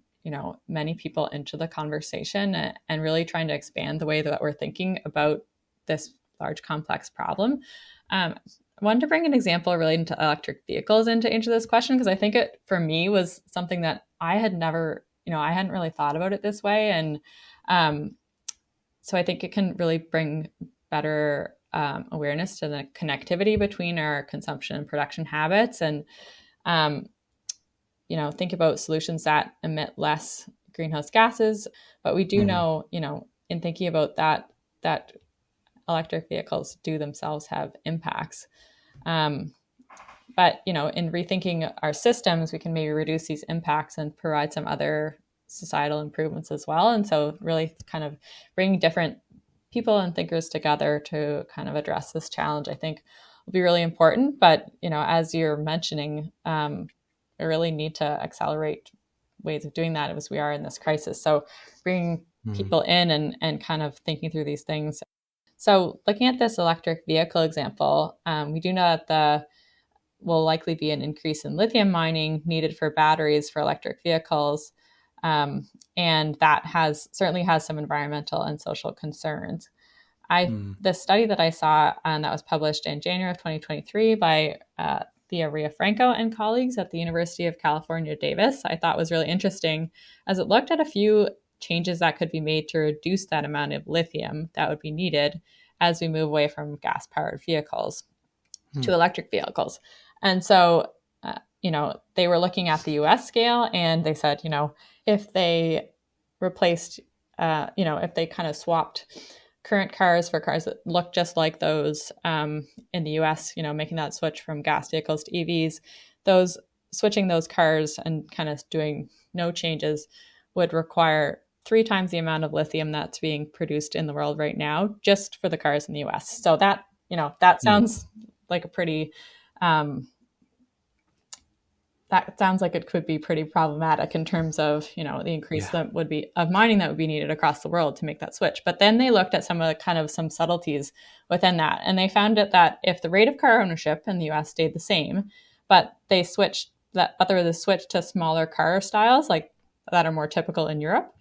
S2: many people into the conversation and really trying to expand the way that we're thinking about this large complex problem. I wanted to bring an example relating to electric vehicles into answer this question, because I think it for me was something that I had never, I hadn't really thought about it this way. And so I think it can really bring better awareness to the connectivity between our consumption and production habits, and think about solutions that emit less greenhouse gases. But we do know, in thinking about that electric vehicles do themselves have impacts. But in rethinking our systems, we can maybe reduce these impacts and provide some other societal improvements as well. And so really kind of bringing different people and thinkers together to kind of address this challenge, I think will be really important. But, as you're mentioning, we really need to accelerate ways of doing that as we are in this crisis. So bringing people in and kind of thinking through these things. So looking at this electric vehicle example, we do know that will likely be an increase in lithium mining needed for batteries for electric vehicles. And that certainly has some environmental and social concerns. The study that I saw that was published in January of 2023 by Thea Riafranco and colleagues at the University of California, Davis, I thought was really interesting, as it looked at a few changes that could be made to reduce that amount of lithium that would be needed as we move away from gas-powered vehicles to electric vehicles. And so, they were looking at the US scale, and they said, if they replaced, if they kind of swapped current cars for cars that look just like those in the US, making that switch from gas vehicles to EVs, switching those cars and kind of doing no changes would require 3 times the amount of lithium that's being produced in the world right now, just for the cars in the US. So that, that sounds like a pretty, that sounds like it could be pretty problematic in terms of, the increase that would be of mining that would be needed across the world to make that switch. But then they looked at some subtleties within that. And they found that if the rate of car ownership in the US stayed the same, but there was a switch to smaller car styles like that are more typical in Europe,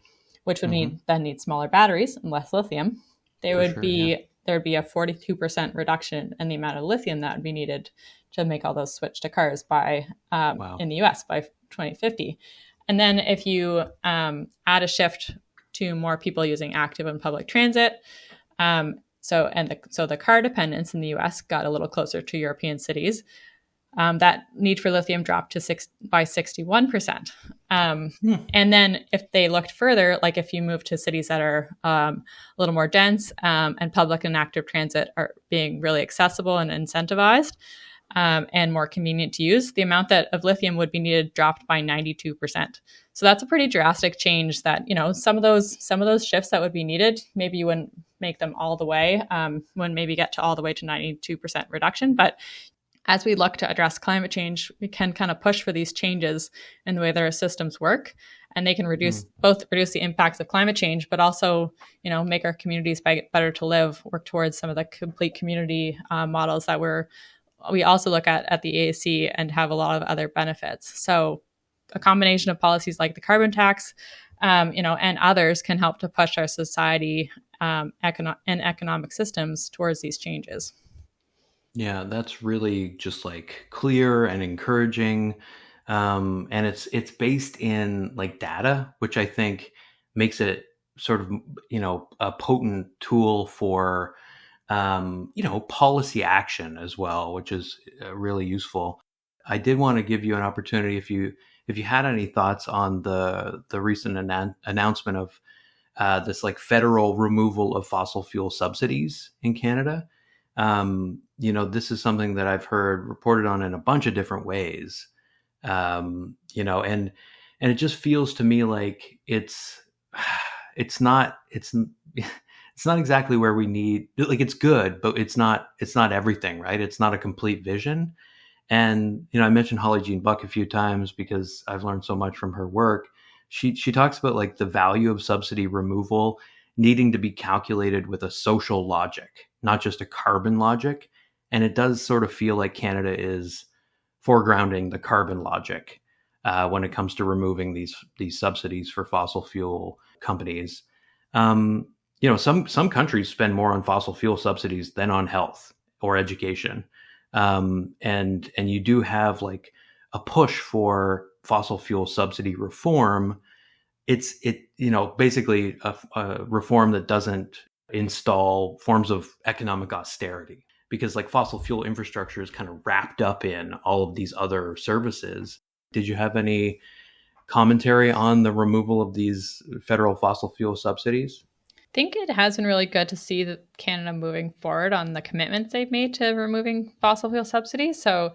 S2: which would need smaller batteries and less lithium, there would be a 42% reduction in the amount of lithium that would be needed to make all those switch to cars by in the US by 2050. And then if you add a shift to more people using active and public transit, so the car dependence in the US got a little closer to European cities. That need for lithium dropped by 61%. And then if they looked further, like if you move to cities that are a little more dense and public and active transit are being really accessible and incentivized and more convenient to use, the amount of lithium would be needed dropped by 92%. So that's a pretty drastic change that, some of those shifts that would be needed, maybe you wouldn't make them all the way, wouldn't maybe get to all the way to 92% reduction, but as we look to address climate change, we can kind of push for these changes in the way that our systems work, and they can both reduce the impacts of climate change, but also, make our communities better to live, work towards some of the complete community models that we also look at the AAC and have a lot of other benefits. So a combination of policies like the carbon tax, and others can help to push our society and economic systems towards these changes.
S1: Yeah, that's really just like clear and encouraging. And it's based in like data, which I think makes it sort of, a potent tool for, policy action as well, which is really useful. I did want to give you an opportunity if you had any thoughts on the recent announcement of this like federal removal of fossil fuel subsidies in Canada. This is something that I've heard reported on in a bunch of different ways. And it just feels to me like it's not exactly where we need, like, it's good, but it's not everything, right? It's not a complete vision. And, I mentioned Holly Jean Buck a few times because I've learned so much from her work. She talks about like the value of subsidy removal needing to be calculated with a social logic, not just a carbon logic. And it does sort of feel like Canada is foregrounding the carbon logic when it comes to removing these subsidies for fossil fuel companies. Some countries spend more on fossil fuel subsidies than on health or education. And you do have like a push for fossil fuel subsidy reform. It's basically a reform that doesn't install forms of economic austerity, because like fossil fuel infrastructure is kind of wrapped up in all of these other services. Did you have any commentary on the removal of these federal fossil fuel subsidies?
S2: I think it has been really good to see that Canada moving forward on the commitments they've made to removing fossil fuel subsidies. So,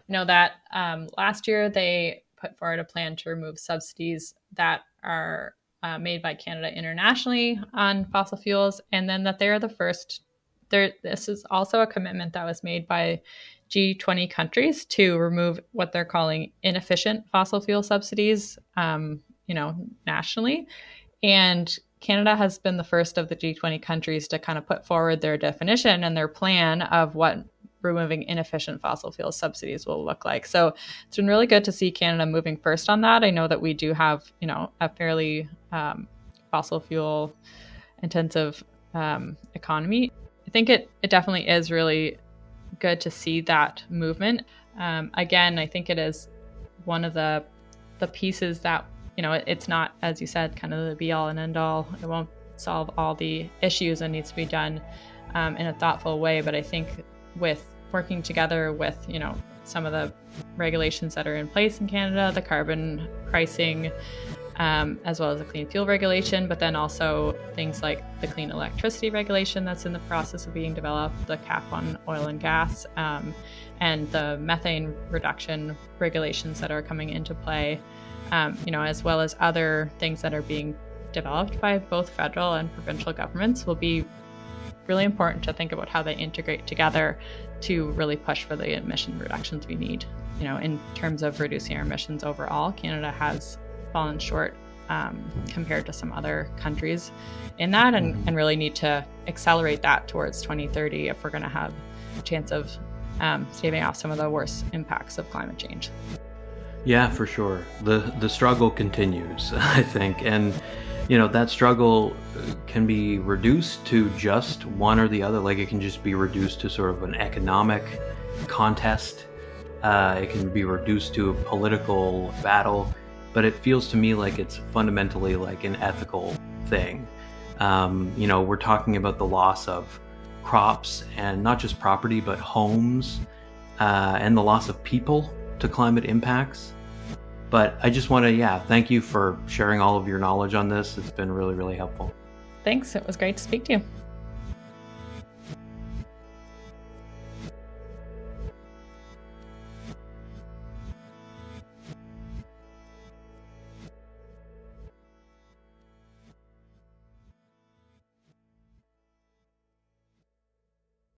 S2: that last year they put forward a plan to remove subsidies that are made by Canada internationally on fossil fuels, and then that they're the first. This is also a commitment that was made by G20 countries to remove what they're calling inefficient fossil fuel subsidies, nationally. And Canada has been the first of the G20 countries to kind of put forward their definition and their plan of what removing inefficient fossil fuel subsidies will look like. So it's been really good to see Canada moving first on that. I know that we do have, a fairly fossil fuel intensive economy. I think it definitely is really good to see that movement. Again, I think it is one of the pieces that, it's not, as you said, kind of the be all and end all. It won't solve all the issues and needs to be done in a thoughtful way. But I think with working together with, some of the regulations that are in place in Canada, the carbon pricing, as well as the clean fuel regulation, but then also things like the clean electricity regulation that's in the process of being developed, the cap on oil and gas, and the methane reduction regulations that are coming into play, as well as other things that are being developed by both federal and provincial governments, will be really important to think about how they integrate together to really push for the emission reductions we need. In terms of reducing our emissions overall, Canada has fallen short compared to some other countries in that, and really need to accelerate that towards 2030 if we're going to have a chance of staving off some of the worst impacts of climate change.
S1: Yeah, for sure. The struggle continues, I think. And, that struggle can be reduced to just one or the other. Like, it can just be reduced to sort of an economic contest. It can be reduced to a political battle. But it feels to me like it's fundamentally like an ethical thing. We're talking about the loss of crops and not just property, but homes, and the loss of people to climate impacts. But I just want to, thank you for sharing all of your knowledge on this. It's been really, really helpful.
S2: Thanks. It was great to speak to you.